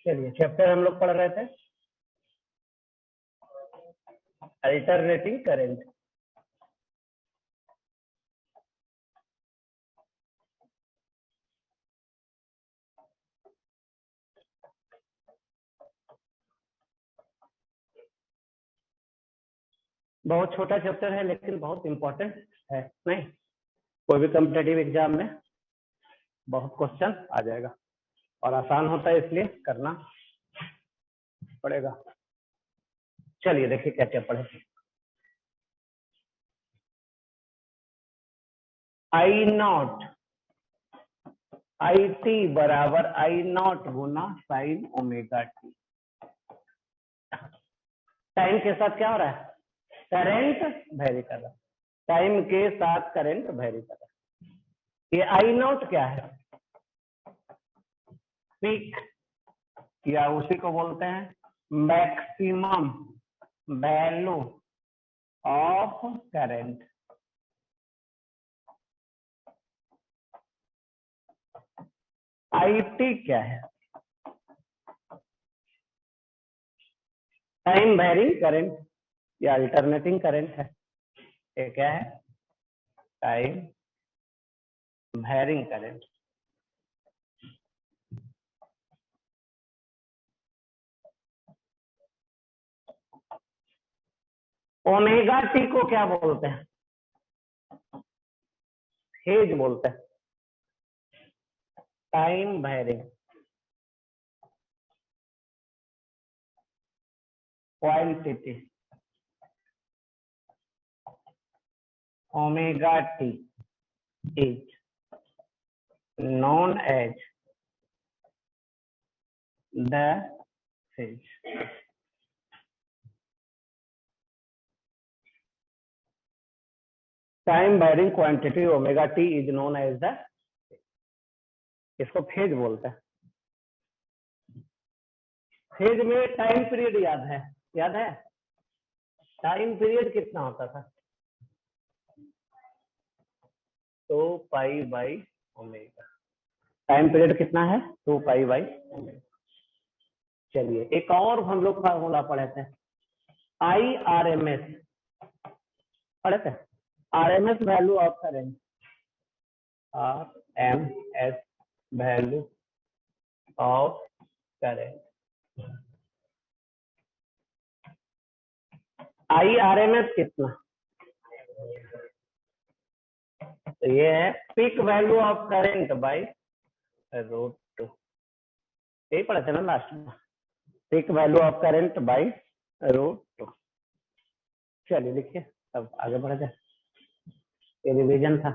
चलिए चैप्टर हम लोग पढ़ रहे थे अल्टरनेटिंग करंट। बहुत छोटा चैप्टर है लेकिन बहुत इंपॉर्टेंट है, नहीं? कोई भी कॉम्पिटेटिव एग्जाम में बहुत क्वेश्चन आ जाएगा और आसान होता है, इसलिए करना पड़ेगा। चलिए देखिए क्या क्या पढ़े। आई नॉट आई टी बराबर आई नॉट गुना साइन ओमेगा टी। टाइम के साथ क्या हो रहा है? करंट वेरी कर रहा है। टाइम के साथ करंट वेरी कर रहा है। ये आई नॉट क्या है? पीक, या उसी को बोलते हैं maximum value of current. I T क्या है? टाइम वेरिंग करंट या अल्टरनेटिंग करंट है। ये क्या है? Time varying current. Omega T को क्या बोलते हैं? फेज बोलते हैं। Time varying quantity omega T is known as the phase। Time varying quantity omega T is known as the, इसको फेज बोलते हैं। फेज में टाइम पीरियड याद है? याद है टाइम पीरियड कितना होता था? 2 pi by omega. Time period कितना है? 2 पाई बाई ओमेगा। चलिए एक और हम लोग फार्मूला पढ़े थे, आई आर एम एस पढ़े थे। R M S value of current, R M S value of current. I R M S कितना? तो ये है peak value of current by root two. यही पढ़े थे ना लास्ट में, peak value of current by root two. चलिए लिखिए, अब आगे बढ़ जाए। ये रिवीजन था।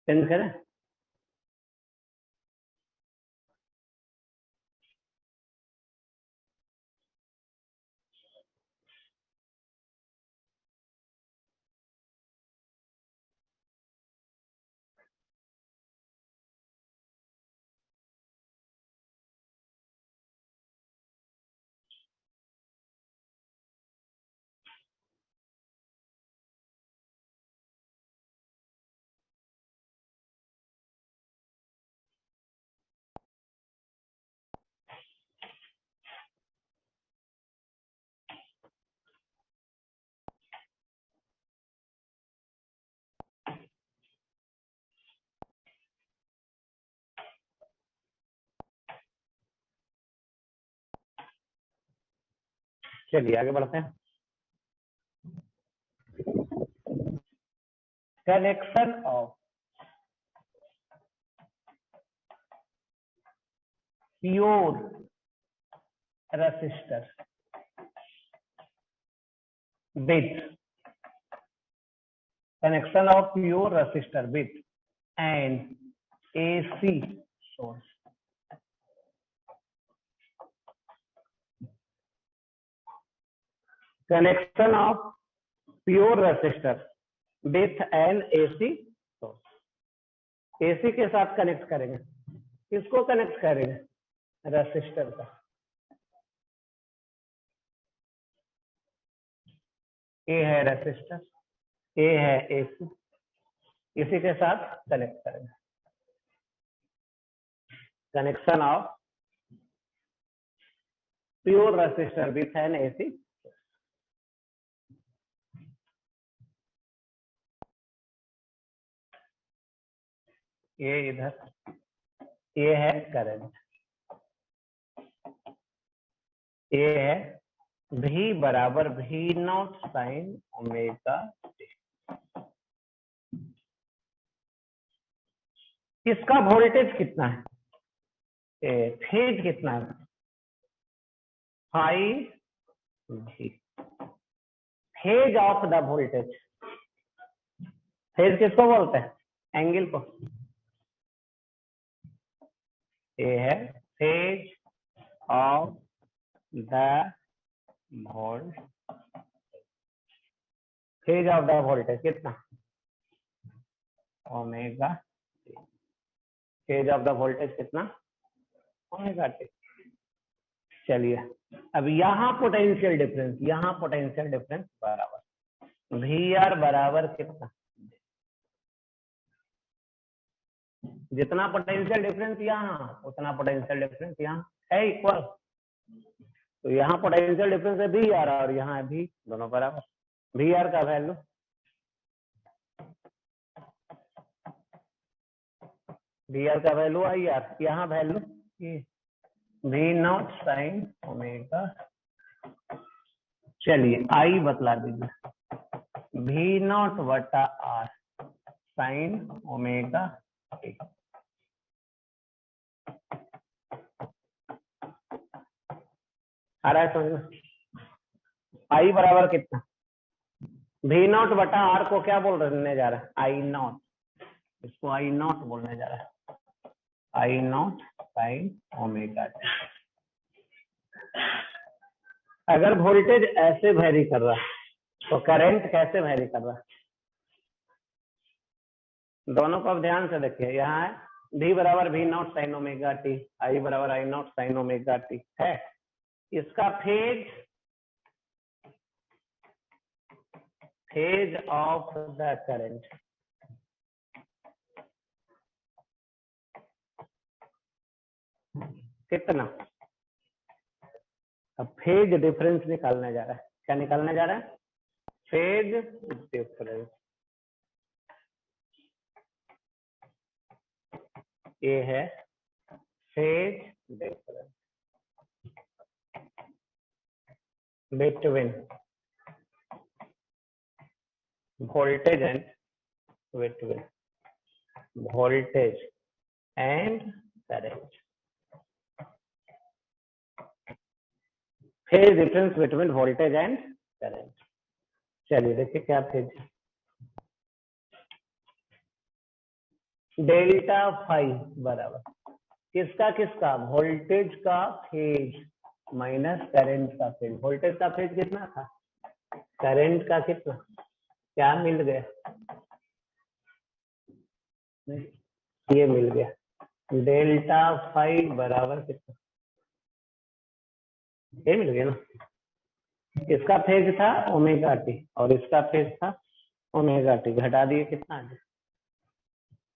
चेंज करें? चलिए आगे बढ़ते हैं। Connection of pure resistor with connection of pure resistor with an AC source. Connection of pure resistor with an AC source. AC के साथ कनेक्ट करेंगे, किसको कनेक्ट करेंगे? रेसिस्टर का। ए है रेसिस्टर, ए है एसी, इसी के साथ कनेक्ट करेंगे। Connection of pure resistor with an AC. ये इधर, ये है करंट, ये है V बराबर V naught sine omega T. इसका वोल्टेज कितना है? फेज कितना है? 5V। Phase of the voltage, phase किसको बोलते हैं? एंगल को। ये है phase of the volt, phase of the voltage कितना? Omega T. Phase of the voltage कितना? Omega T. चलिए अब यहाँ पोटेंशियल डिफरेंस, यहाँ पोटेंशियल डिफरेंस बराबर वी आर बराबर कितना? जितना पोटेंशियल डिफरेंस यहाँ उतना पोटेंशियल डिफरेंस यहाँ है इक्वल। तो यहाँ पोटेंशियल डिफरेंस है वी आर और यहाँ है वी, दोनों बराबर। वी आर का वैल्यू आई आर, यहाँ value V naught sine omega. चलिए आई बतला दीजिए, वी नॉट बटा आर साइन ओमेगा टी। आ रहा है समझ? आई बराबर कितना? वी नॉट बटा आर को क्या बोलने जा रहा है? आई नॉट। इसको आई नॉट बोलने जा रहा है, आई नॉट साइन ओमेगा टी। अगर वोल्टेज ऐसे वेरी कर रहा है तो करंट कैसे वेरी कर रहा है? दोनों को अब ध्यान से देखिए। यहाँ है V बराबर V naught sine omega T, I बराबर I naught sine omega T है। इसका फेज ऑफ द करंट कितना? अब फेज डिफरेंस निकालने जा रहा है। क्या निकालने जा रहा है? Phase difference. ये है phase difference between voltage and between voltage and current, phase difference between voltage and current। चलिए देखिए क्या फेज, डेल्टा फाई बराबर किसका किसका, वोल्टेज का फेज माइनस करंट का फेज। वोल्टेज का फेज कितना था, करंट का कितना, क्या मिल गया, ये मिल गया। डेल्टा फाई बराबर कितना, ये मिल गया ना। इसका फेज था ओमेगा टी और इसका फेज था ओमेगा टी, घटा दिए कितना है।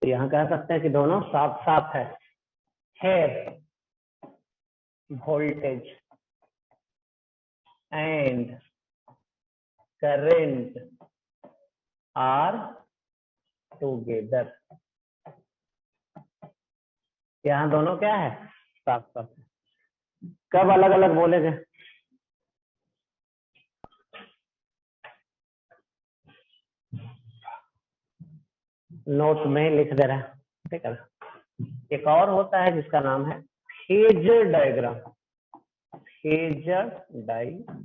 तो यहाँ कह सकते हैं कि दोनों साथ साथ है। Here voltage and current are together, यहाँ दोनों क्या है, साथ साथ है। कब अलग अलग बोलेंगे, नोट में लिख दे रहा है, ठीक है ना। एक और होता है जिसका नाम है फेजर डायग्राम, फेजर डायग्राम।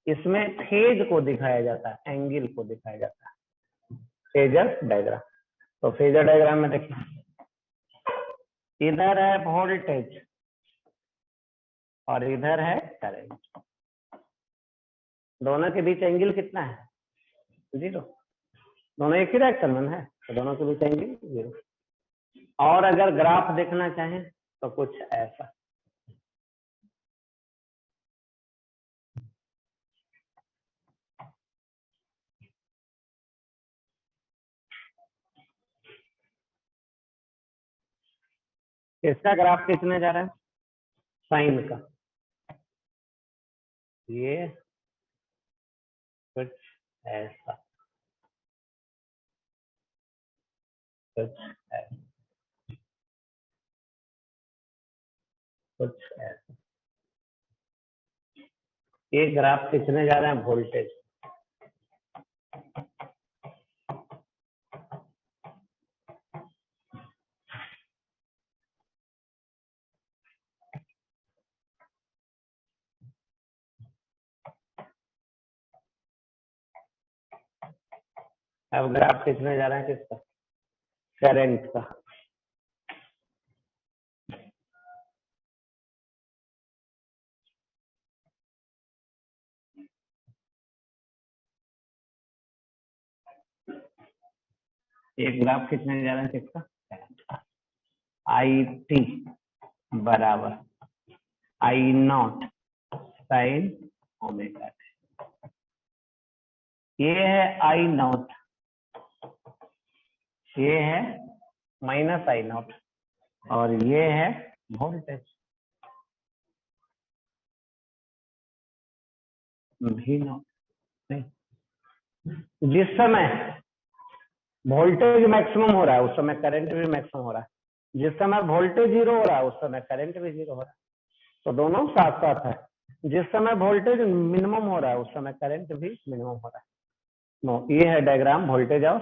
इसमें फेज को दिखाया जाता है, एंगल को दिखाया जाता है, फेजर डायग्राम। तो फेजर डायग्राम में देखिए, इधर है वोल्टेज और इधर है करंट, दोनों के बीच एंगल कितना है, 0। दोनों एक ही डायरेक्शन में है तो दोनों के बीच एंगल 0। और अगर ग्राफ देखना चाहें तो कुछ ऐसा, इसका ग्राफ खींचने जा रहा है साइन का, ये कुछ ऐसा, कुछ ऐसा, कुछ ऐसा। ये ग्राफ खींचने जा रहे हैं वोल्टेज, अब ग्राफ खींचने जा रहे हैं किसका, करंट का। एक ग्राफ खींचने जा रहे हैं किसका, आई टी बराबर I naught sine omega T. ये है आई नॉट, ये है माइनस आई नॉट और ये है वोल्टेज भी नॉट। नहीं, जिस समय वोल्टेज मैक्सिमम हो रहा है उस समय करंट भी मैक्सिमम हो रहा है, जिस समय वोल्टेज 0 हो रहा है उस समय करंट भी 0 हो रहा है, तो दोनों साथ साथ है। जिस समय वोल्टेज मिनिमम हो रहा है उस समय करंट भी मिनिमम हो रहा है। नो, ये है डायग्राम वोल्टेज और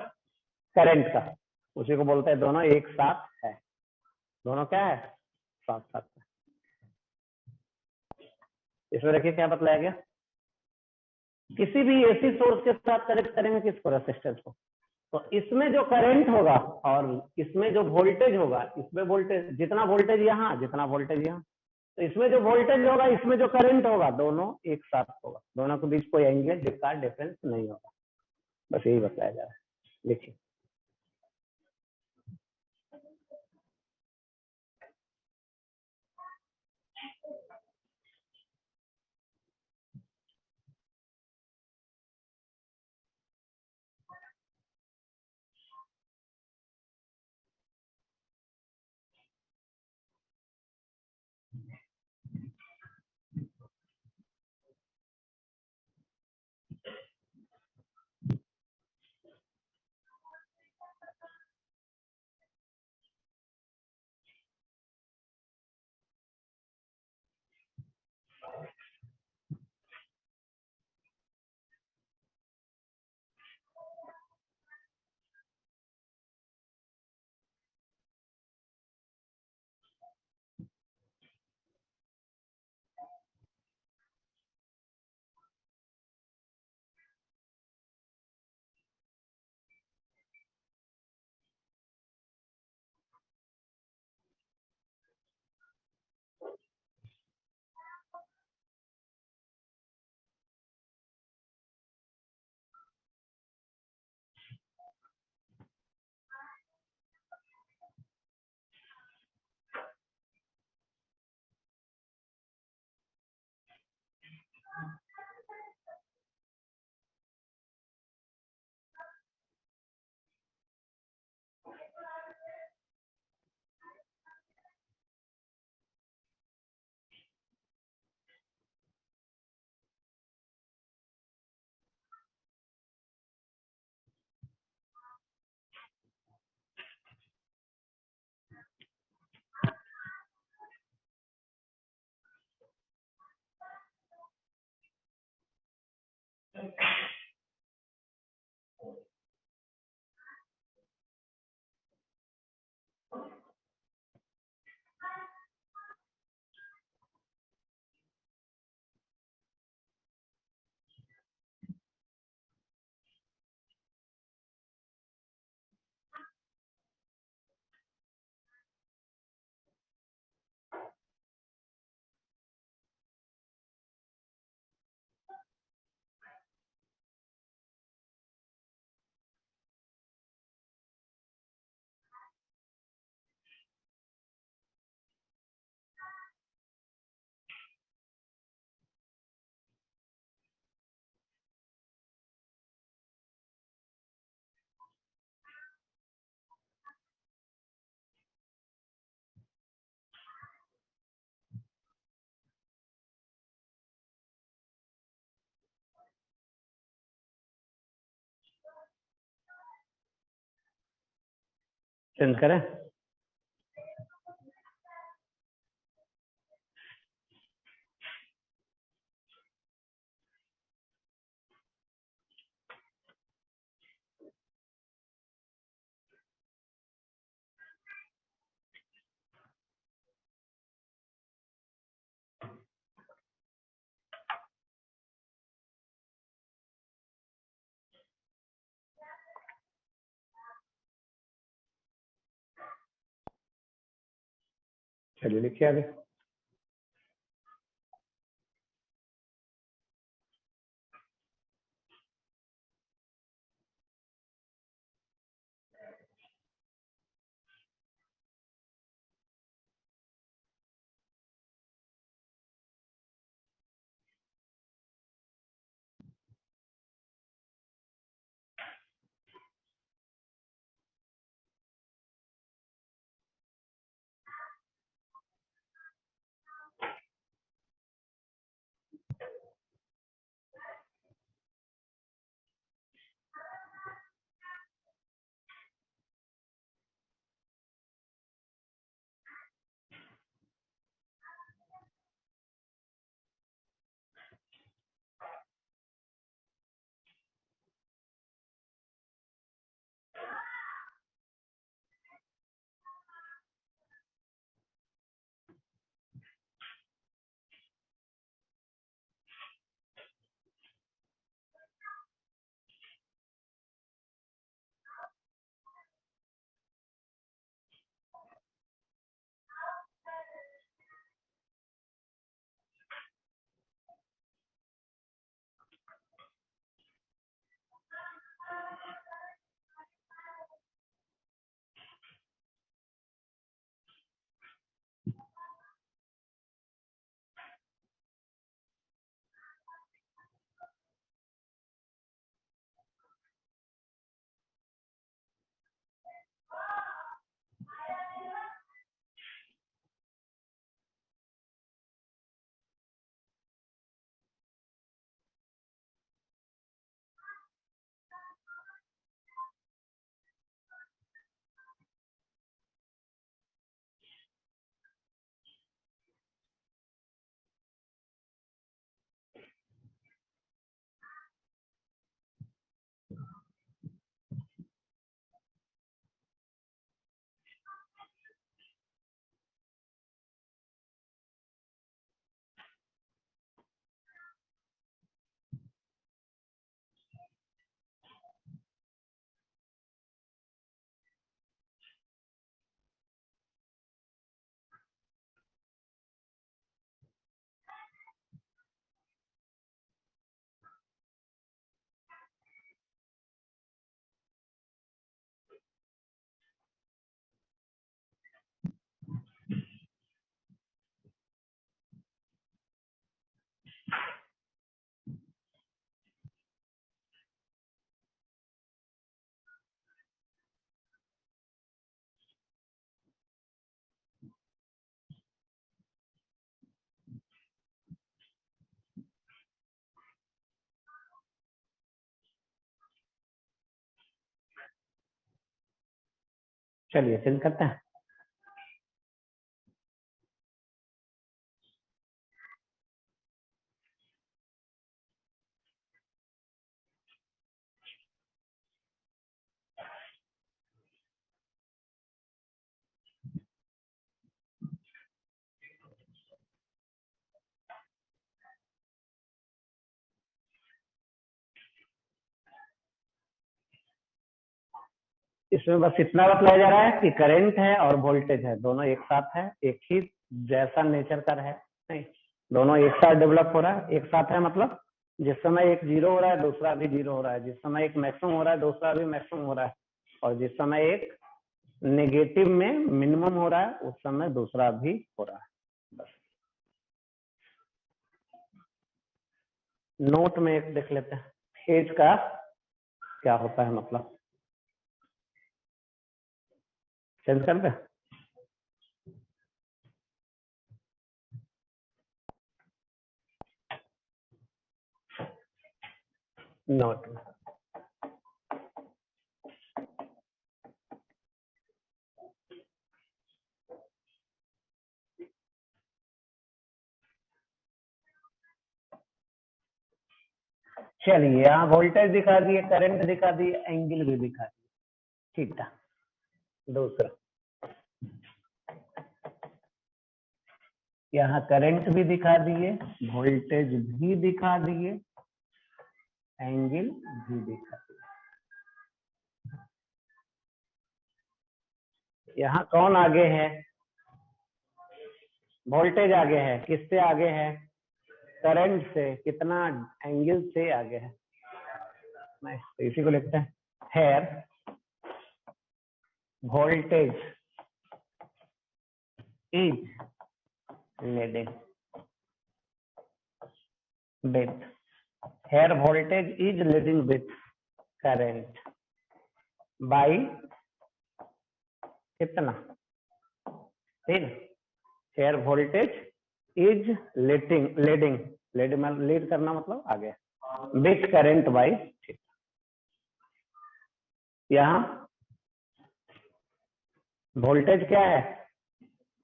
करंट का, उसी को बोलते हैं दोनों एक साथ है, दोनों क्या है, साथ साथ है। इसमें देखिए क्या बतलाया गया, किसी भी एसी सोर्स के साथ कनेक्ट करेंगे किसको, रेसिस्टेंस को, तो इसमें जो करंट होगा और इसमें जो वोल्टेज होगा, इसमें वोल्टेज जितना वोल्टेज यहाँ जितना वोल्टेज यहाँ, तो इसमें जो वोल्टेज होगा इसमें जो करंट होगा दोनों एक साथ होगा, दोनों के बीच कोई एंगल का डिफरेंस नहीं होगा। बस यही बताया जा रहा है, लिखिए। चेंज करें? चलिए लिखिए आगे। चलिए चेंज करते हैं। इसमें बस इतना बताया जा रहा है कि करंट है और वोल्टेज है, दोनों एक साथ है, एक ही जैसा नेचर का है, नहीं दोनों एक साथ डेवलप हो रहा है। एक साथ है मतलब जिस समय एक जीरो हो रहा है दूसरा भी जीरो हो रहा है, जिस समय एक मैक्सिमम हो रहा है दूसरा भी मैक्सिमम हो रहा है, और जिस समय एक नेगेटिव में मिनिमम हो रहा है उस समय दूसरा भी हो रहा है। बस नोट में एक देख लेते हैं फेज का क्या होता है, मतलब चेंज कर दे। नोट में चलिए यहाँ वोल्टेज दिखा दिए, करंट दिखा दिए, एंगल भी दिखा दिए। थीटा। दूसरा यहाँ करंट भी दिखा दिए, वोल्टेज भी दिखा दिए, एंगल भी दिखा दिए। यहाँ कौन आगे है? वोल्टेज आगे है। किससे आगे है? करंट से। कितना? एंगल से आगे है। नहीं, तो इसी को लिखते हैं। Hair voltage is leading with, hair voltage is leading with current by कितना? 3। Hair voltage is leading leading lead करना मतलब आगे, विथ करंट बाई। यहाँ वोल्टेज क्या है?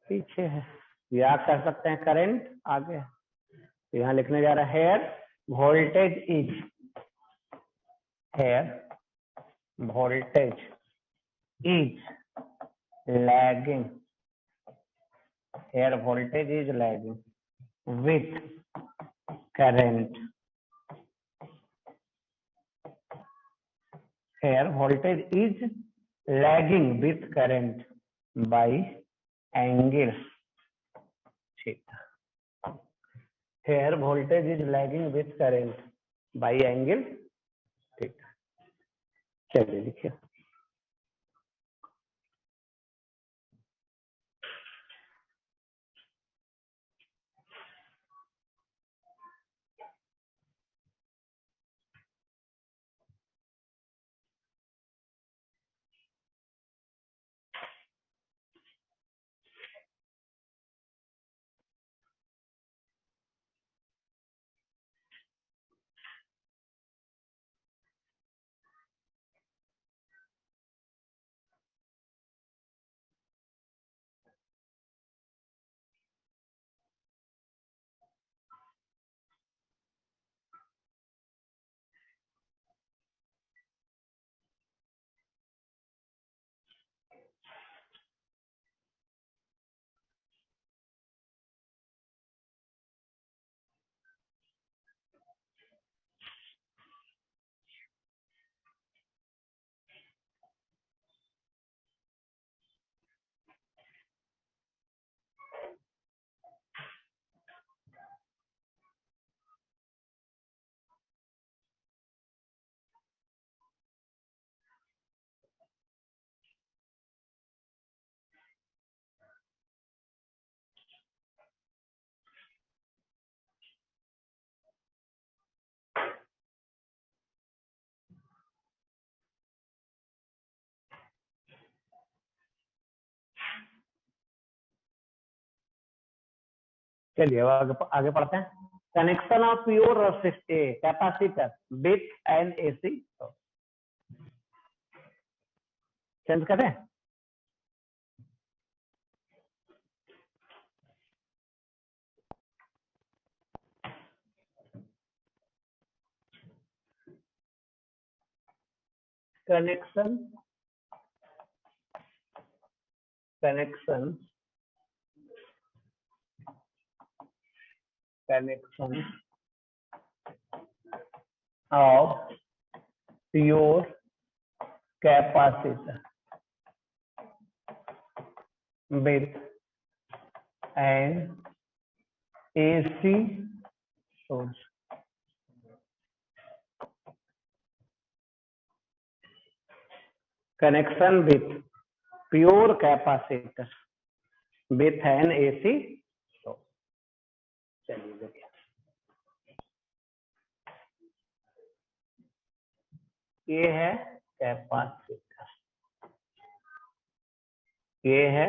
पीछे है, या आप कह सकते हैं करंट आगे है। तो यहाँ लिखने जा रहा है here voltage is, here voltage is lagging, here voltage is lagging with current, here voltage is lagging with current by angle theta, here voltage is lagging with current by angle theta. चलिए लिखिए। चलिए आगे पढ़ते हैं। Connection of pure capacitor with an AC. Change करें। Connection connection connection of pure capacitor with an AC source। Connection with pure capacitor with an AC source। चलिए देखिए, ये है कैपेसिटर, ये है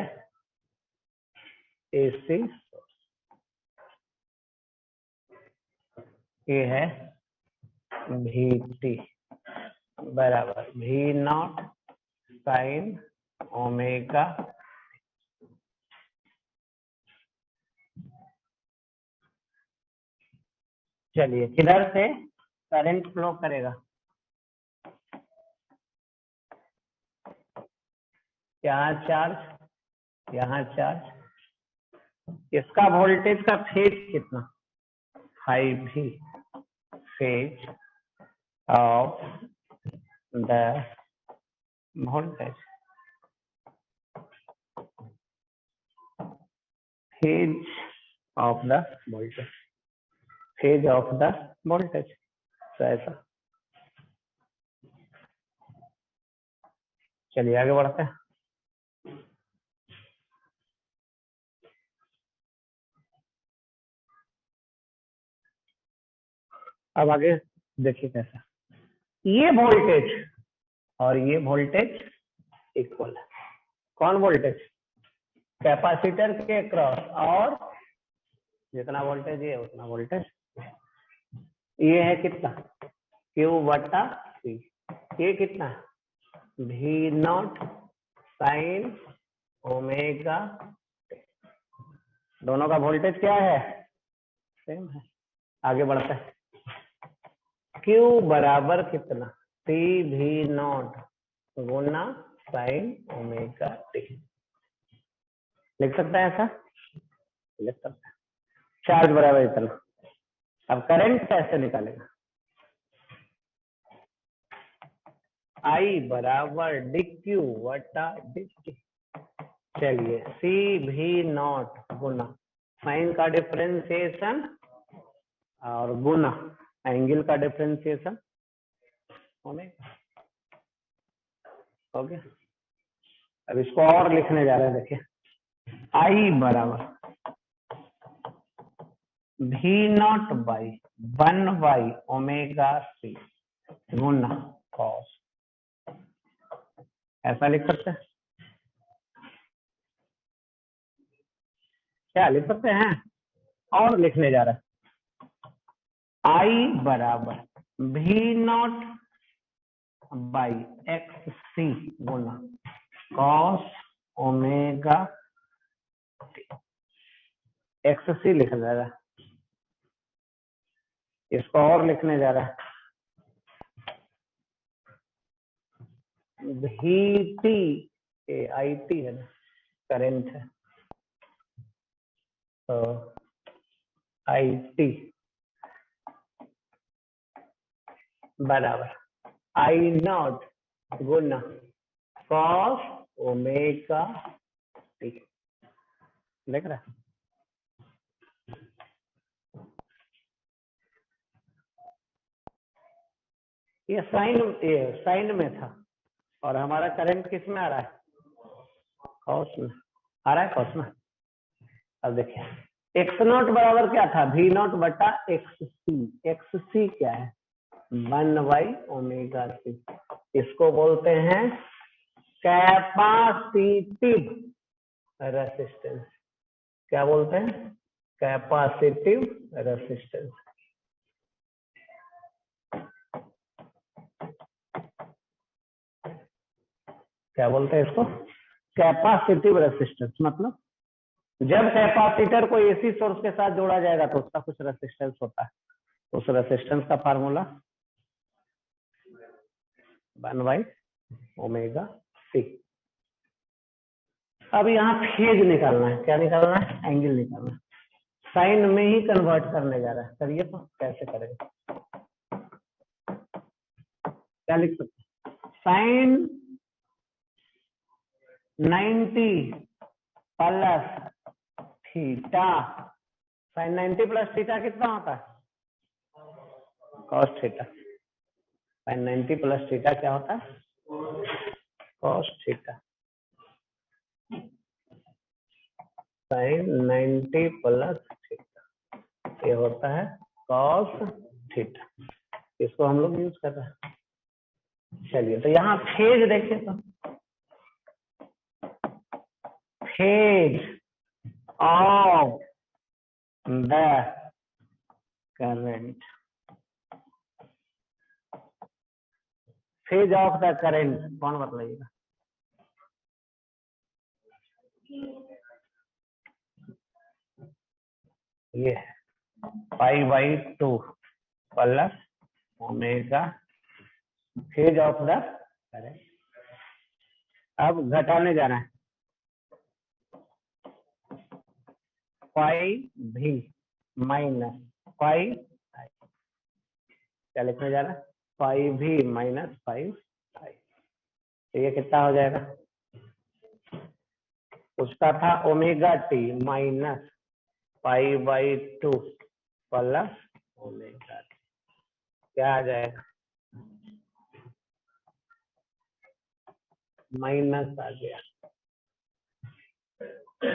AC सोर्स, ये है VT बराबर V0 साइन ओमेगा। चलिए किधर से? करंट फ्लो करेगा, यहाँ चार्ज यहाँ चार्ज, इसका वोल्टेज का फेज कितना, 5V phase of the voltage, phase of the voltage, phase of the voltage. तो ऐसा, चलिए आगे बढ़ते हैं। अब आगे देखिए कैसा, ये वोल्टेज और ये वोल्टेज इक्वल है। कौन वोल्टेज, कैपेसिटर के क्रॉस, और जितना वोल्टेज ये उतना वोल्टेज, ये है कितना, Q बटा C, ये कितना है, V नॉट साइन ओमेगा, दोनों का वोल्टेज क्या है, सेम है। आगे बढ़ते हैं, Q बराबर कितना, C V नॉट गुना साइन ओमेगा टी, लिख सकते हैं ऐसा, लिख सकते हैं। चार्ज बराबर इतना। अब करंट कैसे निकालेगा, I बराबर DQ बटा DT। चलिए C V नॉट गुना साइन का डिफरेंशिएशन और गुना एंगल का डिफरेंशिएशन ओमेगा, हो गया। अब इसको और लिखने जा रहे हैं, देखिए I बराबर V naught by 1 by omega C Guna cos, ऐसा लिख सकते हैं, क्या लिख सकते हैं, और लिखने जा रहे हैं, I बराबर V naught by X C गुना कॉस ओमेगा, एक्स सी लिखा जा रहा है, इसको और लिखने जा रहा है, वी टी, आई टी है ना, करेंट है, तो आई टी बराबर आई नॉट गुना कॉस ओमेगा टी, लिख रहा है। ये साइन में था, और हमारा करंट किस में आ रहा है, कॉस में आ रहा है, कॉस में। अब देखिए एक्स नॉट बराबर क्या था, वी नॉट बटा एक्स सी क्या है, 1 बाई ओमेगा सी, इसको बोलते हैं कैपेसिटिव रेसिस्टेंस। क्या बोलते हैं, कैपेसिटिव रेसिस्टेंस। क्या बोलते हैं इसको, कैपेसिटिव रेसिस्टेंस। मतलब जब कैपेसिटर को एसी सोर्स के साथ जोड़ा जाएगा तो उसका कुछ रेसिस्टेंस होता है, उस रेसिस्टेंस का फार्मूला 1 बाई ओमेगा सी। अब यहाँ फेज निकालना है, क्या निकालना है, एंगल निकालना है, साइन में ही कन्वर्ट करने जा रहा है। करिए तो कैसे करेंगे, क्या लिख सकते हैं, sine 90 plus theta, sine 90 plus theta कितना होता है, cos theta, sine 90 plus theta क्या होता है, cos theta, sine 90 plus theta ये होता है कॉस थीटा, इसको हम लोग यूज कर रहे हैं। चलिए तो यहाँ फेज देखिए, तो phase of the current, phase of the current कौन बतलाइएगा, ये pi by 2 plus omega phase of the current. अब घटाने जाना है, फाइव भी माइनस फाइव, क्या लिखने जाना, फाइव भी माइनस फाइव, तो ये कितना हो जाएगा, उसका था omega T minus five by two plus omega T, क्या आ जाएगा, माइनस आ गया।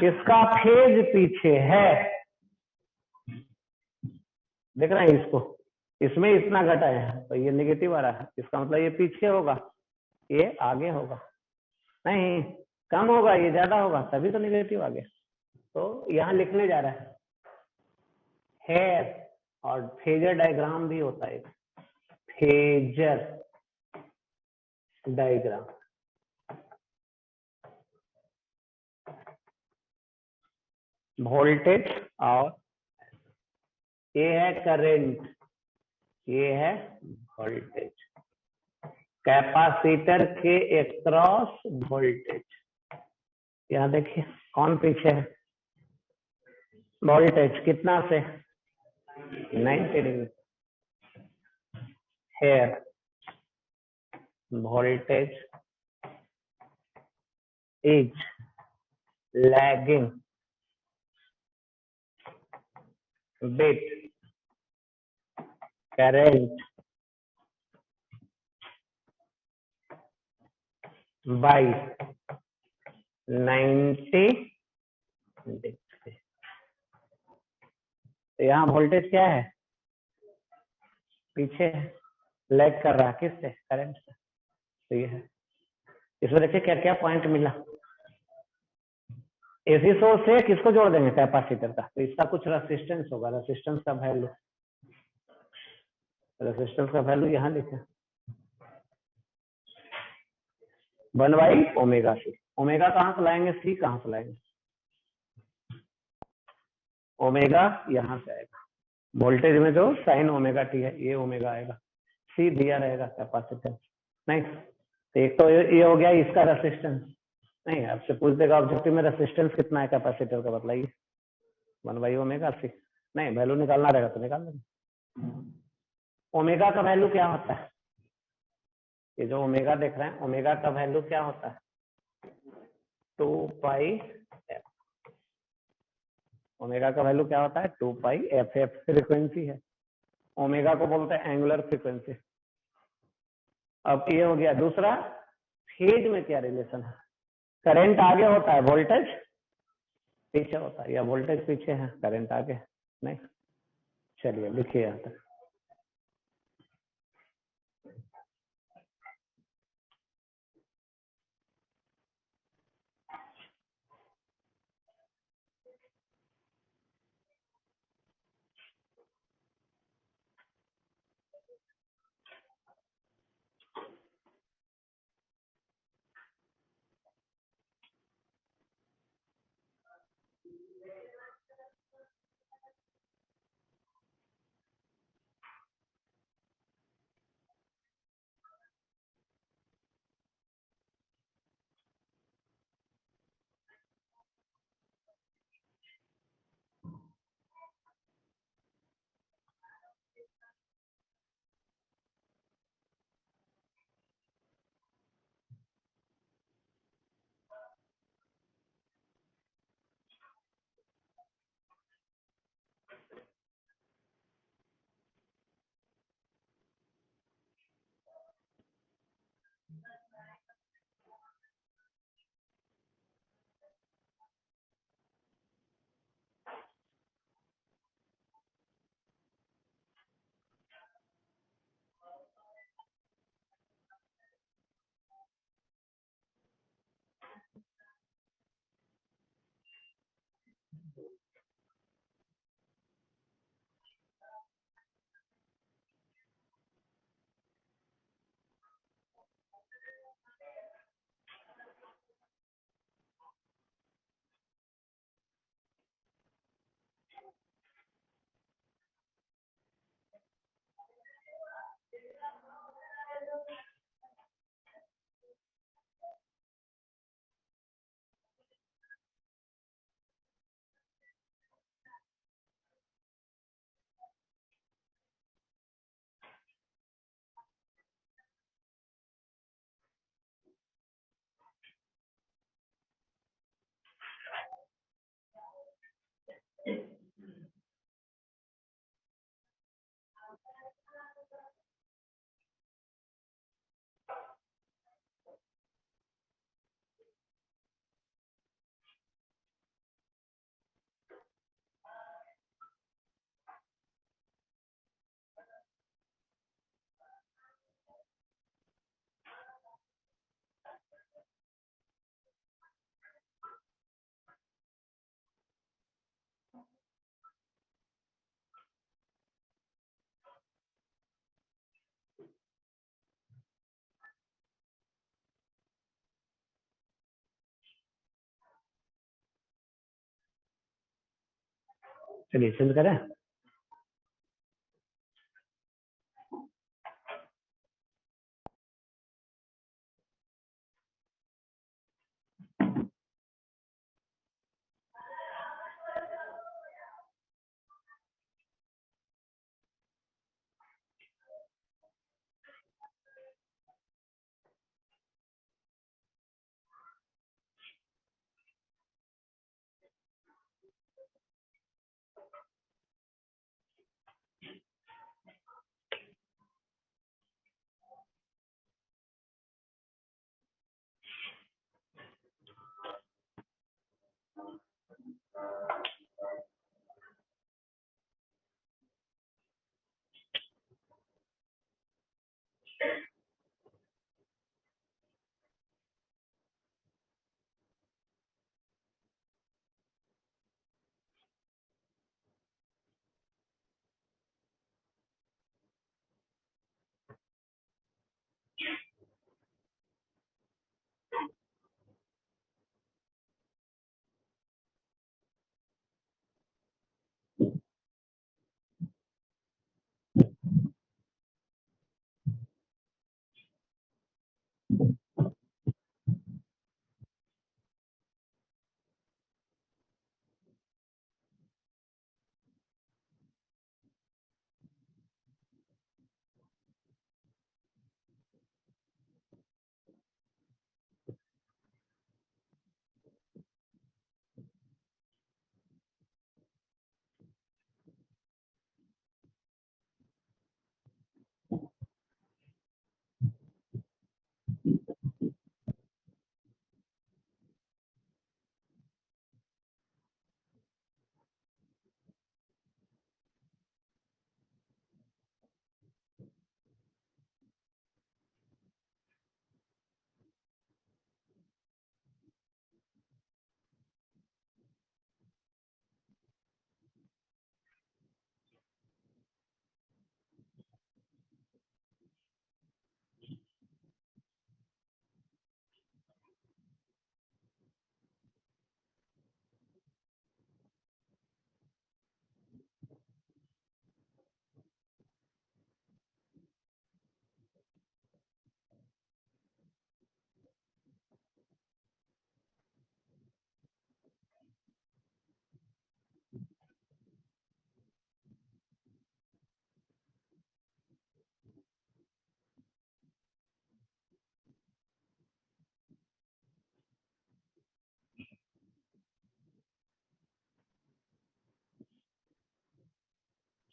इसका फेज पीछे है, देख रहे हैं इसको, इसमें इतना घटा है तो ये नेगेटिव आ रहा है, इसका मतलब ये पीछे होगा, ये आगे होगा, नहीं कम होगा, ये ज्यादा होगा, तभी तो नेगेटिव आ गया। तो यहाँ लिखने जा रहा है हेयर, और फेजर डायग्राम भी होता है, फेजर डायग्राम, वोल्टेज और ये है करंट, ये है वोल्टेज, कैपेसिटर के अक्रॉस वोल्टेज। यहाँ देखिए कौन पीछे है, वोल्टेज कितना से 90 degree, hair voltage is lagging with current by 90 degree। तो यहाँ वोल्टेज क्या है, पीछे लैग कर रहा है, किससे, करंट से, तो ये है। इसमें देखिए क्या क्या पॉइंट मिला, एसी सोर्स से किसको जोड़ देंगे, कैपेसिटर का, तो इसका कुछ रेसिस्टेंस होगा, रेसिस्टेंस का वैल्यू, रेसिस्टेंस का वैल्यू यहाँ लिखे 1/ओमेगा सी। ओमेगा कहाँ से लाएंगे, सी कहाँ से लाएंगे, ओमेगा यहाँ से आएगा, वोल्टेज में जो साइन ओमेगा टी है ये ओमेगा आएगा, सी दिया रहेगा कैपेसिटेंस, नहीं तो एक तो ये हो गया इसका रेसिस्टेंस, नहीं आपसे पूछ देगा ऑब्जेक्टिव में रेसिस्टेंस कितना है कैपेसिटर का, बताइए 1/ओमेगा सी, नहीं वैल्यू निकालना रहेगा तो निकाल लेंगे। ओमेगा का वैल्यू क्या होता है, ये जो ओमेगा देख रहे हैं, ओमेगा का वैल्यू क्या होता है, 2 पाई एफ, ओमेगा का वैल्यू क्या होता है 2 पाई एफ, एफ फ्रीक्वेंसी है, ओमेगा को बोलते हैं एंगुलर फ्रीक्वेंसी। अब ये हो गया। दूसरा, फेज में क्या रिलेशन है, करंट आगे होता है, वोल्टेज पीछे होता है, या वोल्टेज पीछे है करंट आगे, नहीं। चलिए लिखिए यहाँ तक। चलिए चेंज करें।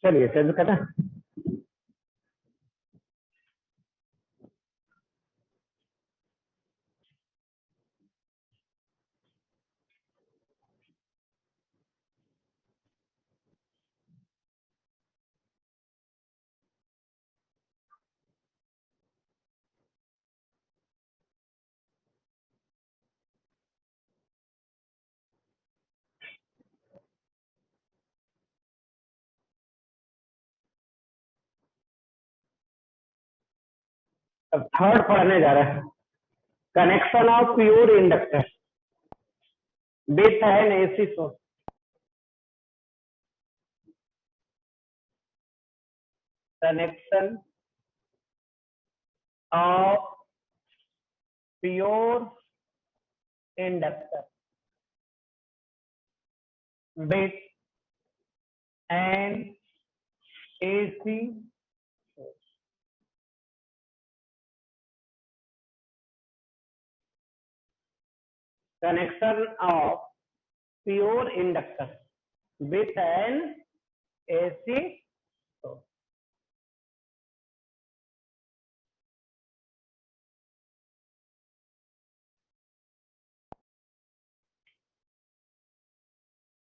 चलिए चेंज करें। अब थर्ड पढ़ने जा रहे हैं। Connection of pure inductor with an AC source. Connection of pure inductor with an AC source. Connection of pure inductor with an AC source.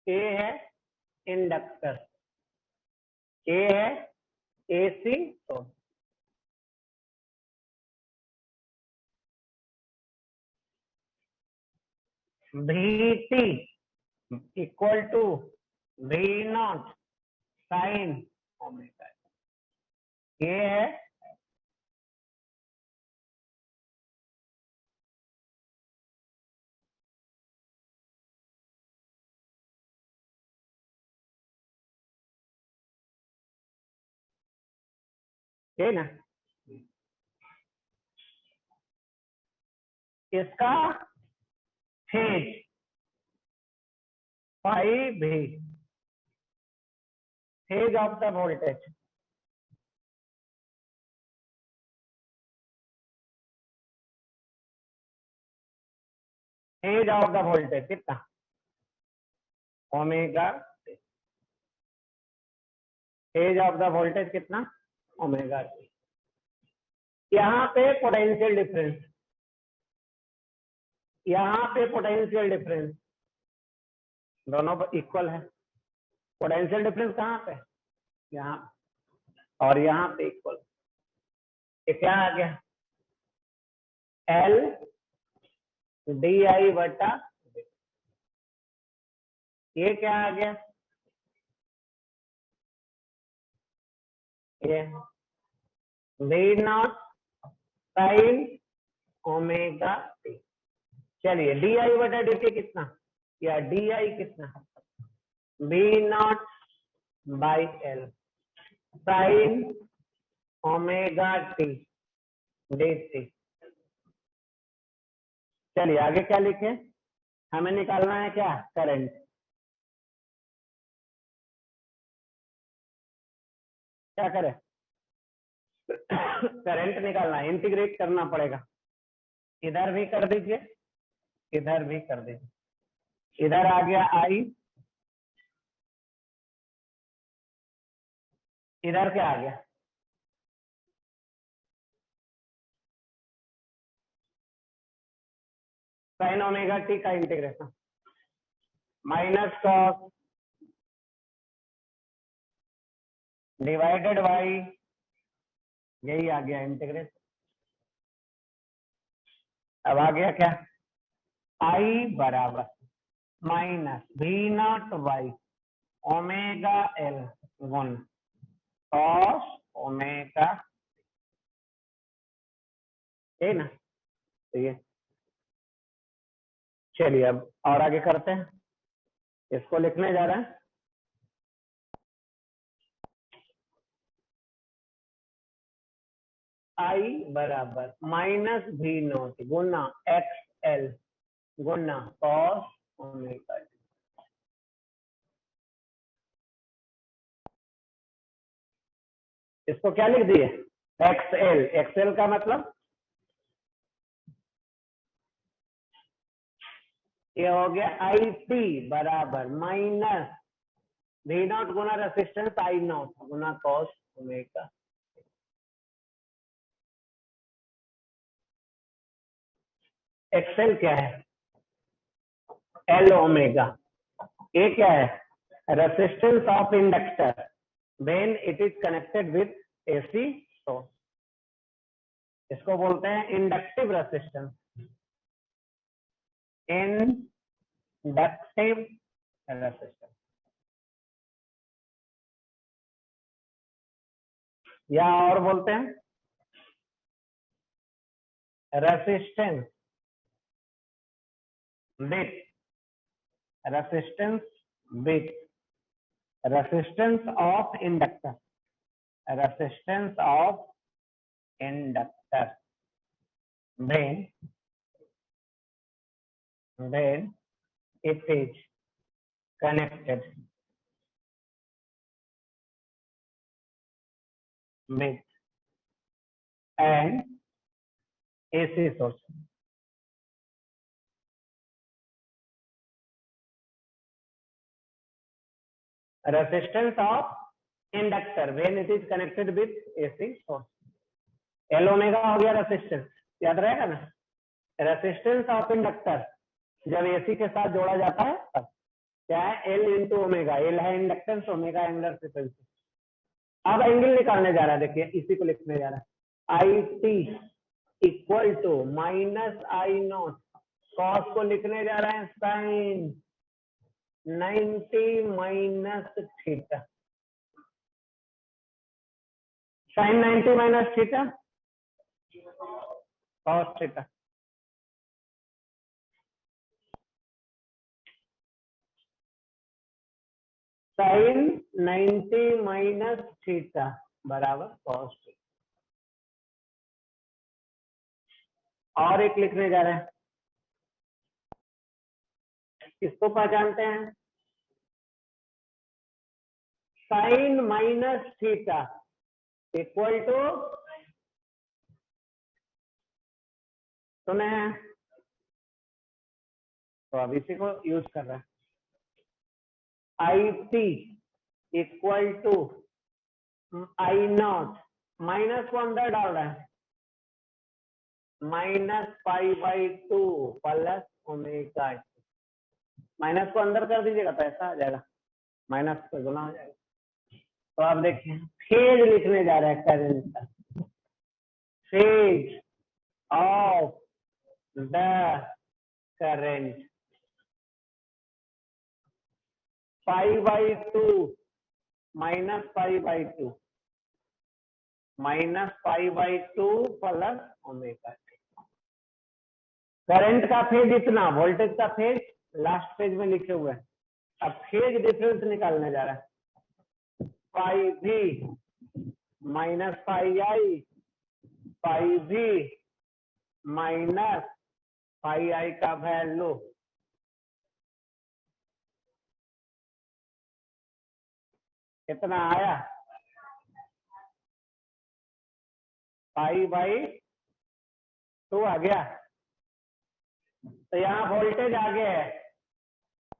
A है इंडक्टर, A है AC source. VT equal to V naught sine omega. ये है है ना। इसका phase phi भी, phase of the voltage phase of the voltage कितना, omega. Phase of the voltage कितना, ओमेगा टी। यहाँ पे पोटेंशियल डिफरेंस, यहाँ पे पोटेंशियल डिफरेंस दोनों इक्वल है। पोटेंशियल डिफरेंस कहाँ पे, यहाँ, और यहाँ पे इक्वल। ये क्या आ गया, एल डी आई बटा, ये क्या आ गया, ये V naught sine omega T. चलिए डी आई बटा डी टी कितना, या डी आई कितना, B naught by L sine omega T D T. चलिए आगे क्या लिखे, हमें निकालना है क्या, करंट। क्या करें, करंट निकालना है, इंटीग्रेट करना पड़ेगा। इधर भी कर दीजिए, इधर भी कर दीजिए। इधर आ गया आई, इधर क्या आ गया, साइन ओमेगा टी का integration minus cos divided by, यही आ गया इंटीग्रेशन। अब आ गया क्या, आई बराबर minus V naught by omega L गुण कॉस ओमेगा, है ना। तो ये चलिए अब और आगे करते हैं, इसको लिखने जा रहे हैं। आई बराबर माइनस वी नॉट गुना एक्स एल गुना कॉस ओमेगा। इसको क्या लिख दिए, एक्सएल। एक्सएल का मतलब ये हो गया आई टी बराबर माइनस वी नॉट गुना रेसिस्टेंस आई नॉट गुना कॉस ओमेगा। एक्सएल क्या है, एल ओमेगा। ये क्या है, resistance of inductor when it is connected with AC source. इसको बोलते हैं इंडक्टिव रेसिस्टेंस, इंडक्टिव रेसिस्टेंस, या और बोलते हैं resistance with, resistance with resistance of inductor, resistance of inductor when it is connected with an AC source. Resistance of inductor when it is connected with AC source. L omega हो गया resistance, याद रहेगा ना। Resistance of inductor जब AC के साथ जोड़ा जाता है तब क्या है, एल इंटू ओमेगा। एल है इंडक्टेंस, ओमेगा एंगुलर फ्रीक्वेंसी। अब एंगल निकालने जा रहा है, देखिए इसी को लिखने जा रहा है। I T equal to minus I naught, cos को लिखने जा रहे हैं sine 90 minus theta, sine 90 minus theta cos theta. Sine 90 minus theta बराबर कॉस थीटा। और एक लिखने जा रहे हैं, किसको पहचानते हैं? Sine minus theta equal to, सुने हैं? तो अब इसी को यूज कर रहे हैं। I T equal to I naught, minus को अंदर डाल रहे हैं, -π/2 प्लस ओमेगा। माइनस को अंदर कर दीजिएगा तो ऐसा आ जाएगा, माइनस को गुना हो जाएगा। तो आप देखिए, फेज लिखने जा रहे हैं, करंट का phase of the current, π/2 -π/2 -π/2 plus omega. Current का फेज इतना, वोल्टेज का फेज लास्ट पेज में लिखे हुए हैं। अब फेज डिफरेंस निकालने जा रहा है, पाई भी माइनस पाई आई, पाई भी माइनस पाई आई का वैल्यू कितना आया, π/2 आ गया। तो यहाँ वोल्टेज आ गया है,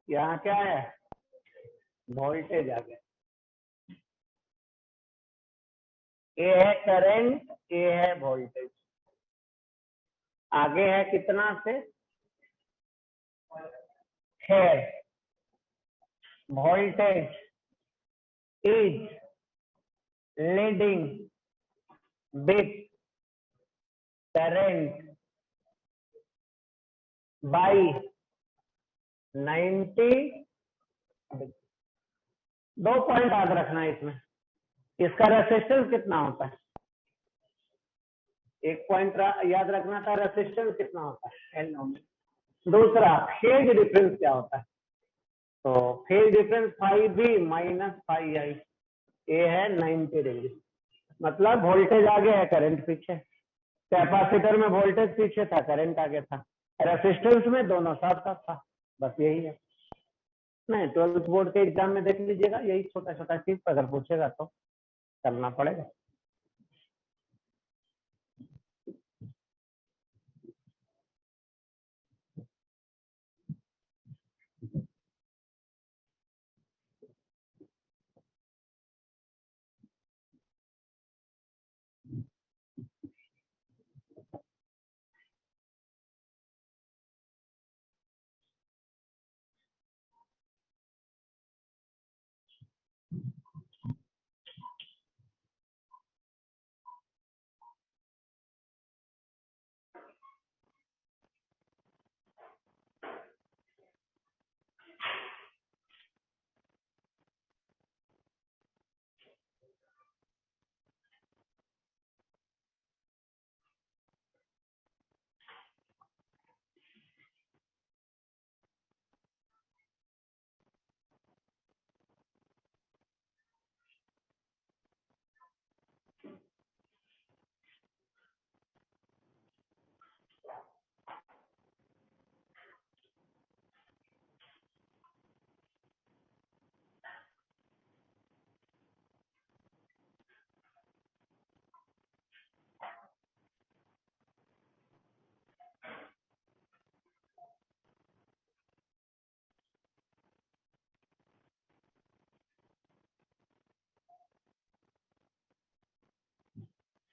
यहाँ क्या है, वोल्टेज आ गया। ये है करंट, ये है वोल्टेज। आगे है कितना से, है voltage is leading with current by 90। दो पॉइंट याद रखना है इसमें, इसका रेसिस्टेंस कितना होता है, एक पॉइंट याद रखना था, रेसिस्टेंस कितना होता है, L ओम। दूसरा, फेज डिफरेंस क्या होता है, तो फेज डिफरेंस फाई भी माइनस फाई आई, ये है 90 डिग्री। मतलब वोल्टेज आगे है, करंट पीछे। कैपेसिटर में वोल्टेज पीछे था, करंट आगे था। रेसिस्टेंस में दोनों साथ साथ था, बस यही है। नहीं, 12th बोर्ड के एग्जाम में देख लीजिएगा, यही छोटा छोटा चीज अगर पूछेगा तो करना पड़ेगा।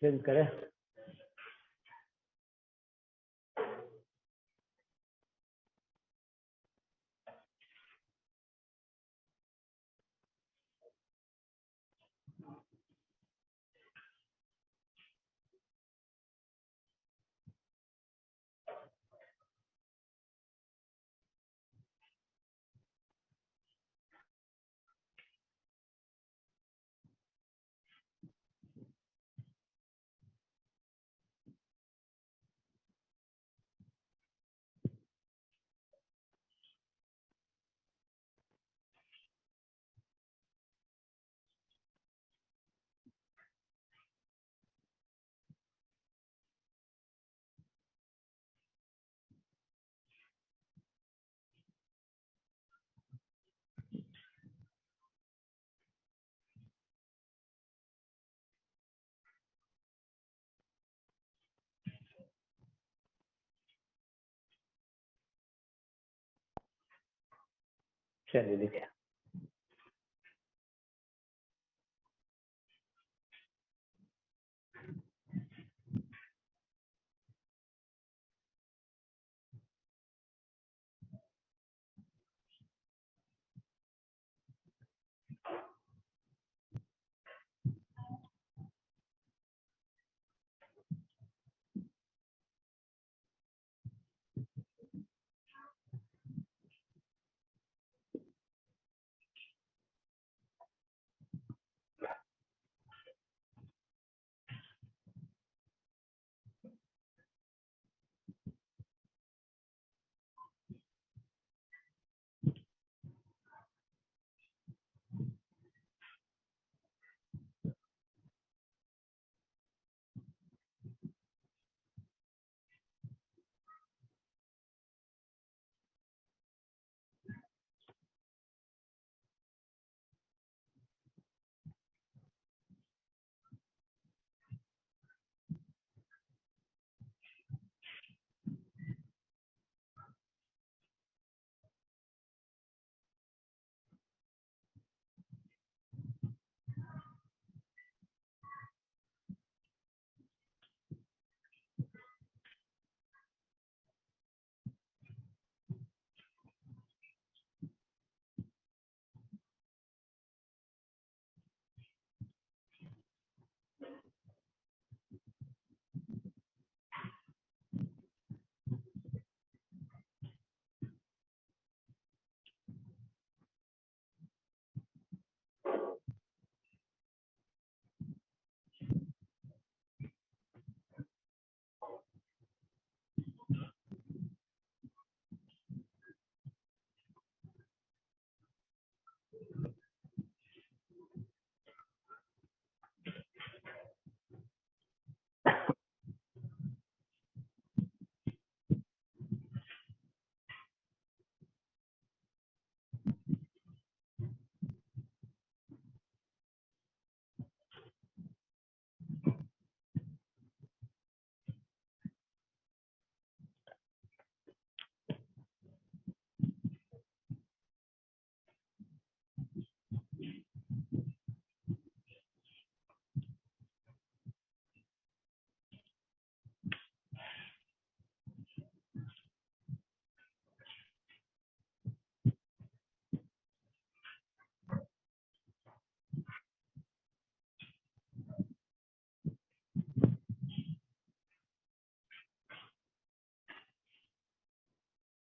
चेंज करें, चलिए देखिए,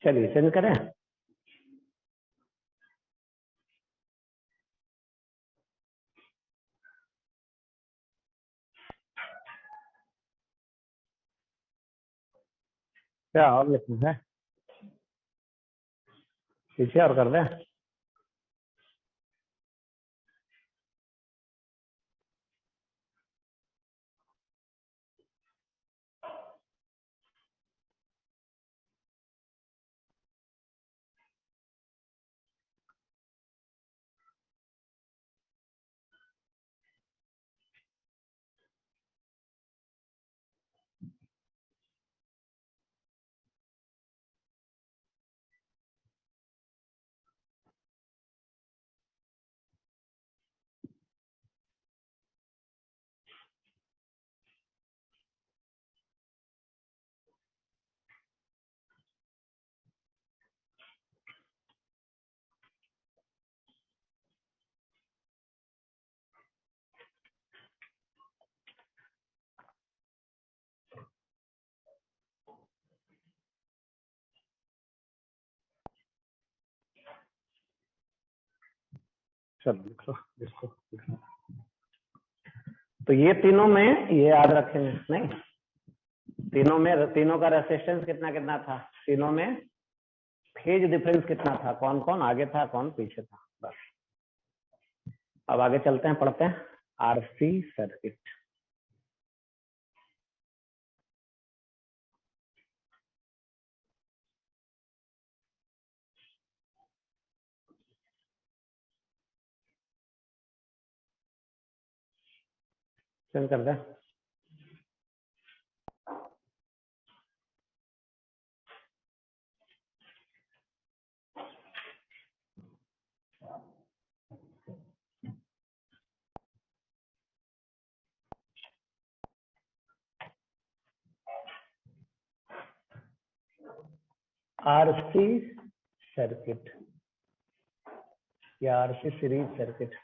चलिए सेंड करें। क्या और लिखना है, पीछे और कर दें। चलो लिख लो इसको। तो ये तीनों में ये याद रखेंगे नहीं, तीनों में तीनों का रेसिस्टेंस कितना कितना था, तीनों में फेज डिफरेंस कितना था, कौन कौन आगे था कौन पीछे था, बस। अब आगे चलते हैं, पढ़ते हैं आरसी सर्किट। चल कर दे। आरसी सर्किट या RC series circuit.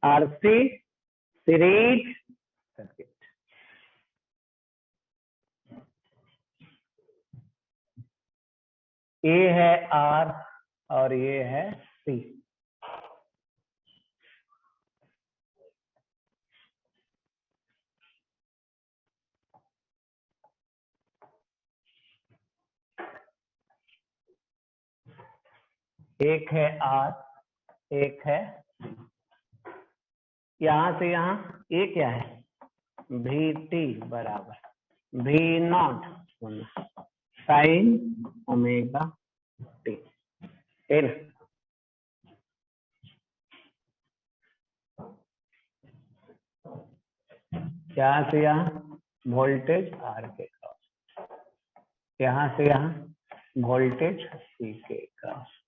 RC series circuit. ये है आर और ये है सी। एक है आर एक है सी। यहां से यहां ये क्या है, वी टी बराबर V naught sine omega T. यहाँ से यहाँ वोल्टेज आर के क्रॉस, यहाँ से यहाँ वोल्टेज सी के क्रॉस।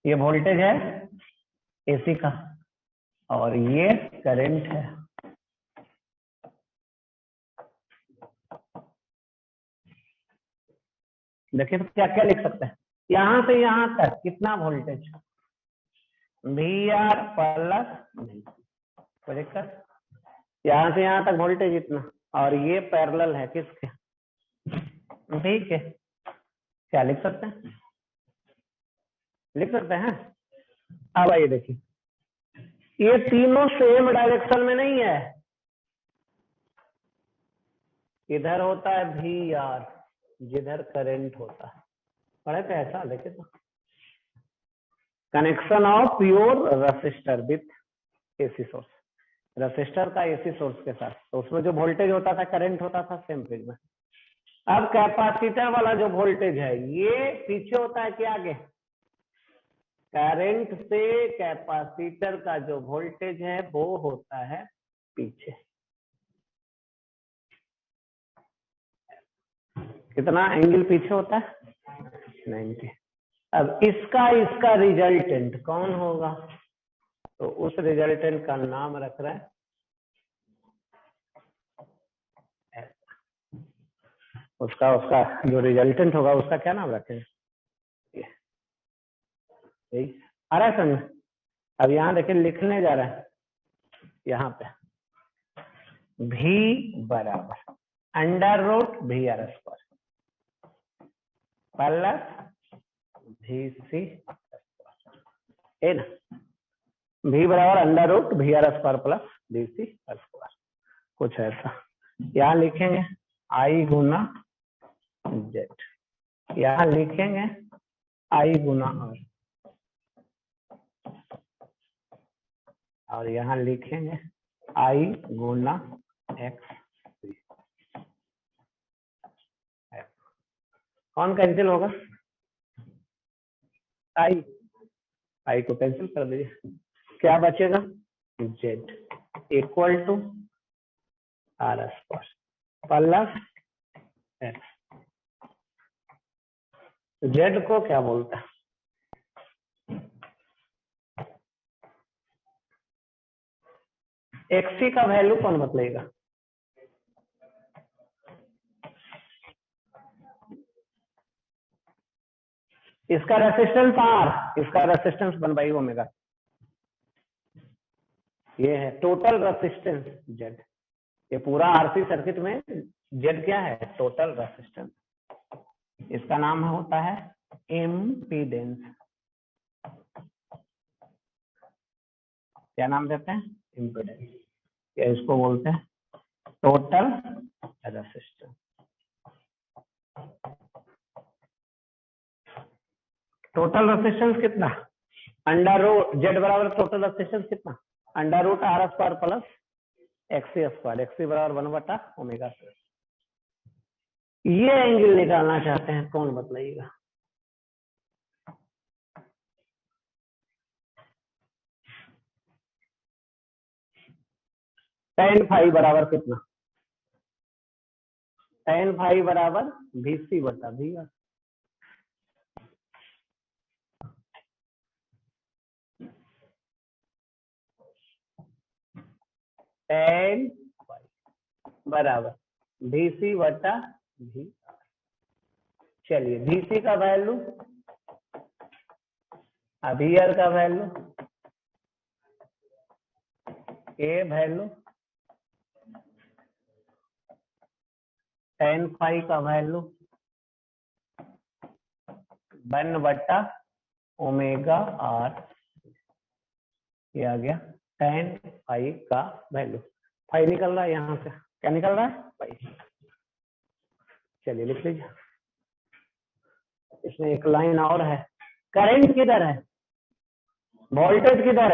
ये वोल्टेज है एसी का और ये करंट है। देखिए तो क्या क्या लिख सकते हैं, यहां से यहां तक कितना voltage, V R plus V, यहां से यहां तक वोल्टेज इतना, और ये पैरेलल है किसके, वी के। क्या लिख सकते हैं, लिख सकते हैं। अब आइए देखिए, ये तीनों सेम डायरेक्शन में नहीं है। इधर होता है वी आर जिधर करंट होता है, पढ़े थे ऐसा, देखे तो connection of pure resistor with AC source, resistor का एसी सोर्स के साथ, तो उसमें जो वोल्टेज होता था करंट होता था सेम फेज में। अब कैपेसिटर वाला जो वोल्टेज है ये पीछे होता है कि आगे, करंट से कैपेसिटर का जो वोल्टेज है वो होता है पीछे। कितना एंगल पीछे होता है, 90। अब इसका रिजल्टेंट कौन होगा, तो उस रिजल्टेंट का नाम रख रहा है, उसका जो रिजल्टेंट होगा उसका क्या नाम रखें, यही आ रहा है समझ। अब यहाँ देखिए लिखने जा रहा है, यहाँ पे V बराबर under root V R square plus V C है ना, V बराबर under root V R square plus V C square, कुछ ऐसा। यहाँ लिखेंगे I गुना जेड, यहाँ लिखेंगे I गुना R, और यहाँ लिखेंगे I गुना एक्स। कौन कैंसिल होगा, आई को कैंसिल कर दीजिए, क्या बचेगा, Z equal to R square plus X. Z को क्या बोलता है, एक्सी का वैल्यू कौन बतलाएगा, इसका रेसिस्टेंस आर, इसका रेसिस्टेंस 1/ओमेगा, ये है टोटल रेसिस्टेंस जेड। ये पूरा आरसी सर्किट में जेड क्या है, टोटल रेसिस्टेंस। इसका नाम होता है इम्पीडेंस। क्या नाम देते हैं, इम्पीडेंस, या इसको बोलते हैं टोटल रेसिस्टेंस। टोटल रेसिस्टेंस कितना, अंडर रूट जेड बराबर टोटल रेसिस्टेंस कितना, under root R square plus X C square, X C बराबर 1/ओमेगा स्क्वायर। ये एंगल निकालना चाहते हैं, कौन बतलाइएगा, tan फाई बराबर कितना, tan फाई बराबर VC बटा VR। tan बराबर VC बटा VR। चलिए VC का वैल्यू, VR का value, A value, tan phi का वैल्यू 1 बटा ओमेगा R, ये आ गया tan फाई का वैल्यू। फाई निकल रहा है यहाँ से, क्या निकल रहा है? फाई। चलिए लिख लीजिए। इसमें एक लाइन और है, करंट किधर है, वोल्टेज किधर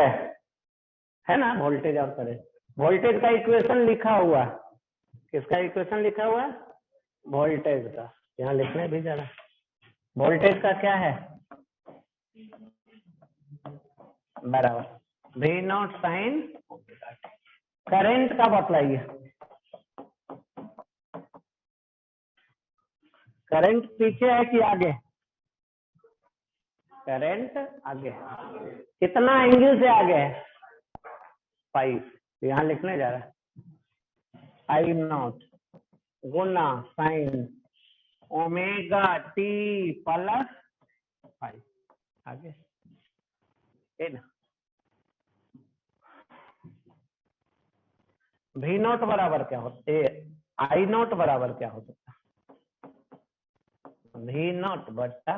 है ना, वोल्टेज और करंट। वोल्टेज का इक्वेशन लिखा हुआ, किसका इक्वेशन लिखा हुआ है? वोल्टेज का। यहाँ लिखने भी जरा, वोल्टेज का क्या है? बराबर V नॉट साइन। करंट का बतलाइए, करंट पीछे है कि आगे? करंट आगे। कितना एंगल से आगे है? 5। यहाँ लिखने जा रहा है I नॉट गुना साइन ओमेगा t प्लस 5 आगे, है ना। V नॉट बराबर क्या होता है? I नॉट बराबर क्या हो सकता है? V नॉट बट्टा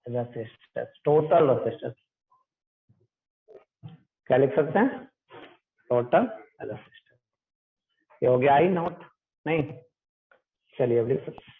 रेसिस्टेंस, टोटल रेसिस्टेंस। क्या लिख सकते हैं? Total resistance. ये हो गया I नॉट, नहीं? चलिए अब लिख सकते हैं।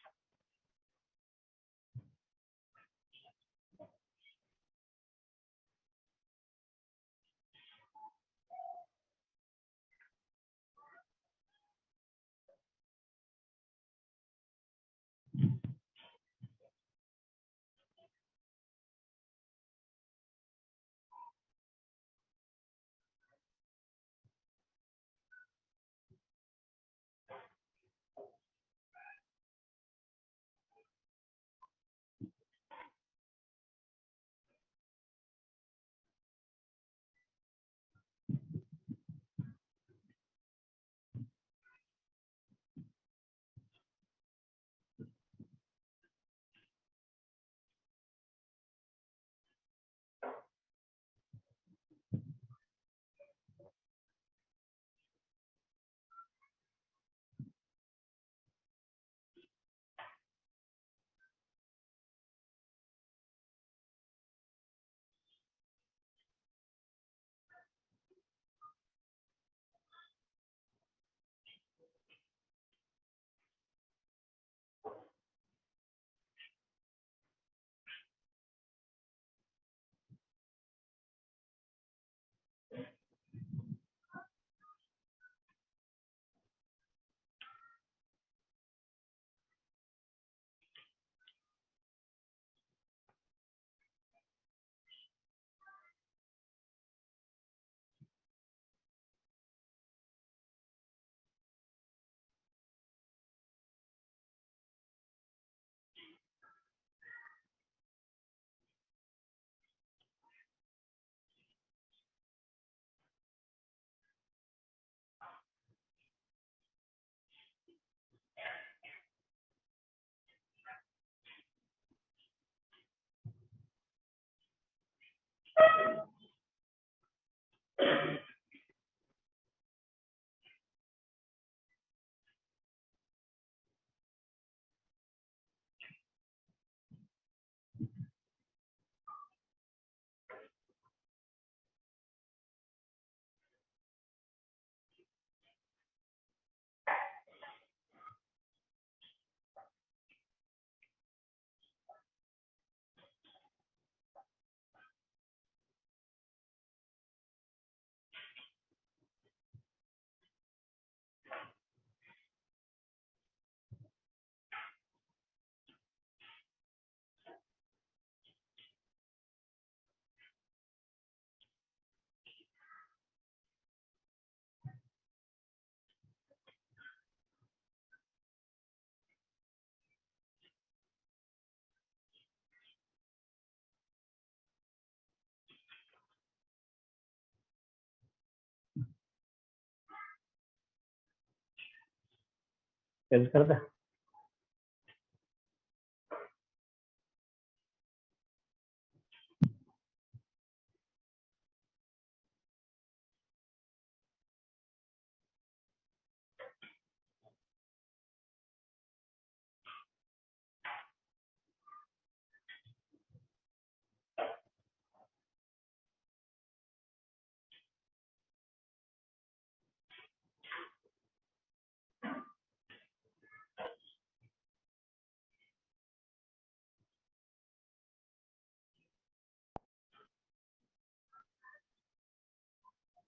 चेंज कर दे।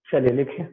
चलिए लिखिए।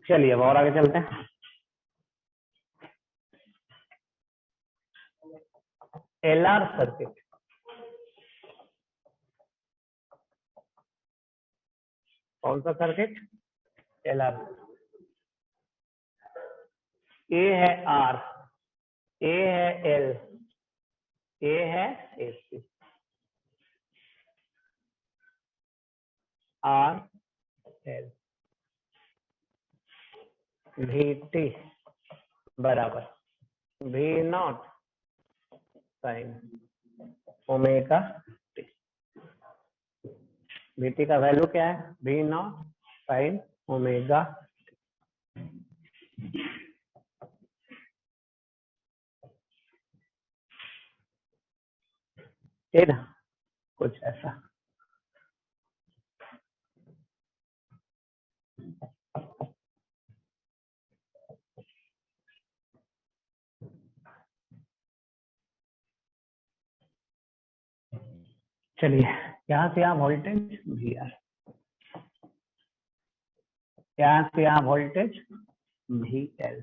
चलिए अब और आगे चलते हैं। एलआर सर्किट, कौन सा सर्किट? एलआर। ए है आर, ए है एल, ए है AC, R L, V T बराबर V naught sine omega T. V T का वैल्यू क्या है? V naught sine omega. ठीक ना, कुछ ऐसा। चलिए यहाँ से यहाँ वोल्टेज वी आर, यहाँ से यहाँ voltage V L,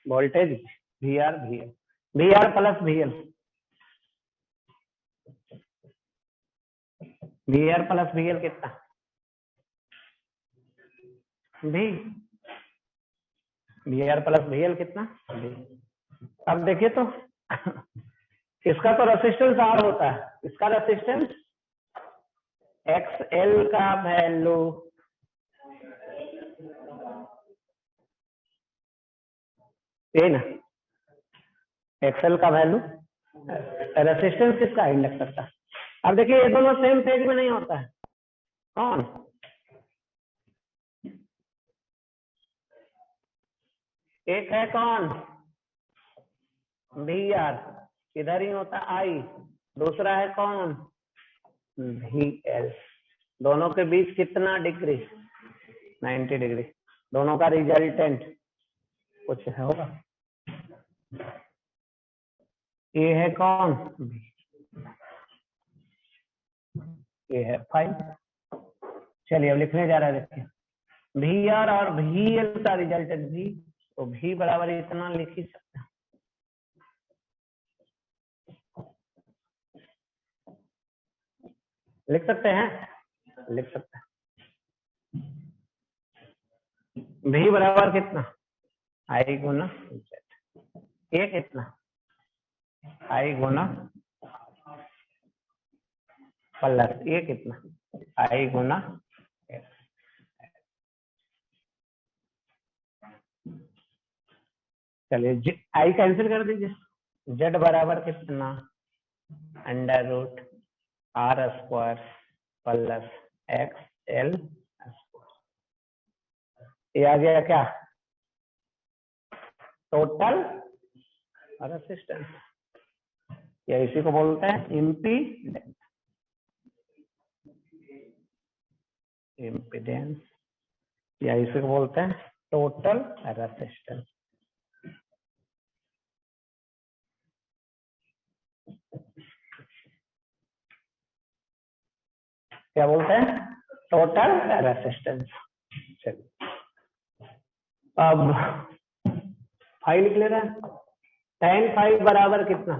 voltage V R V L, V R plus V L, V R plus V L कितना? V, V R plus V L कितना? वी। अब देखिए तो इसका तो रेसिस्टेंस आर होता है, इसका रेसिस्टेंस एक्स एल का वैल्यू ये ना, एक्सएल का वैल्यू, रेसिस्टेंस किसका? इंडक्टर का। अब देखिए ये दोनों सेम फेज में नहीं होता है। कौन? एक है कौन? वी आर, इधर ही होता आई। दूसरा है कौन? V L. दोनों के बीच कितना डिग्री? 90 डिग्री। दोनों का रिजल्टेंट कुछ है होगा। ये है कौन? ये है 5। चलिए अब लिखने जा रहा है, देखिए वी आर और वी एल का रिजल्टेंट भी, तो भी बराबर इतना लिख ही सकते हैं। लिख सकते हैं, लिख सकते हैं। भी बराबर कितना? आई गुना जेड। ये कितना? आई गुना प्लस ये कितना आई गुना चलिए आई कैंसिल कर दीजिए जेड बराबर कितना under root R square plus X L ये आ गया क्या टोटल रेसिस्टेंस या इसी को बोलते हैं इम्पीडेंस इम्पीडेंस या इसी को बोलते हैं टोटल रेसिस्टेंस क्या बोलते हैं टोटल रेसिस्टेंस चलिए अब फाइव निकले रहा tan फाइव बराबर कितना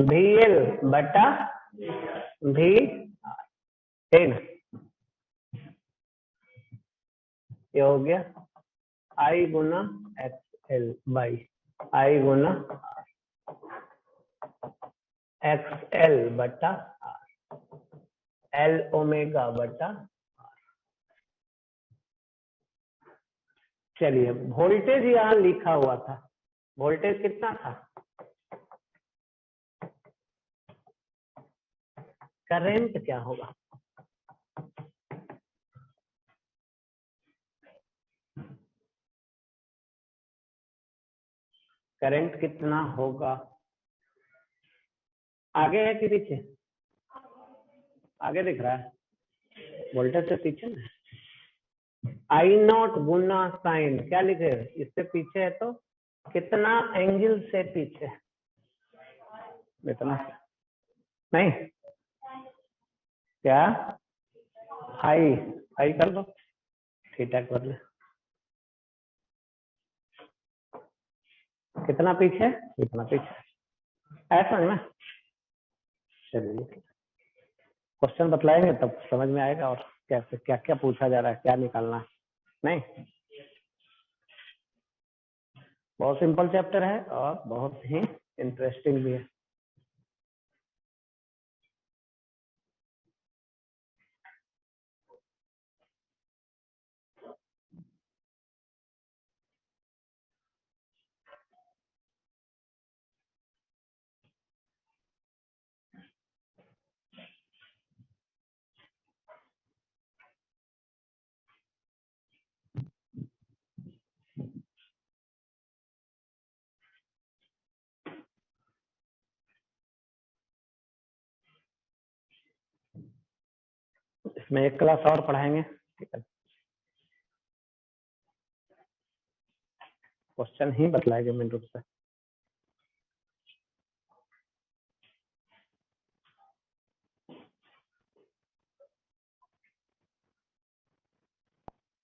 वी एल बटा वी टेन ये हो गया आई गुना एक्स एल बाई आई गुना एक्स एल बटा एल ओमेगा बटा चलिए वोल्टेज यहाँ लिखा हुआ था वोल्टेज कितना था करंट क्या होगा करंट कितना होगा आगे है कि पीछे आगे दिख रहा है वोल्टेज से पीछे ना आई नॉट गुना साइन क्या लिखे इससे पीछे है तो कितना एंगल से पीछे इतना नहीं क्या हाई हाई कर दो थीटा कर ले कितना पीछे कितना पीछे ऐसा समझ में चलिए क्वेश्चन बतलाएंगे तब समझ में आएगा और कैसे क्या क्या पूछा जा रहा है क्या निकालना है नहीं बहुत सिंपल चैप्टर है और बहुत ही इंटरेस्टिंग भी है इसमें एक क्लास और पढ़ाएंगे ठीक है क्वेश्चन ही बतलाएंगे मेन रूप से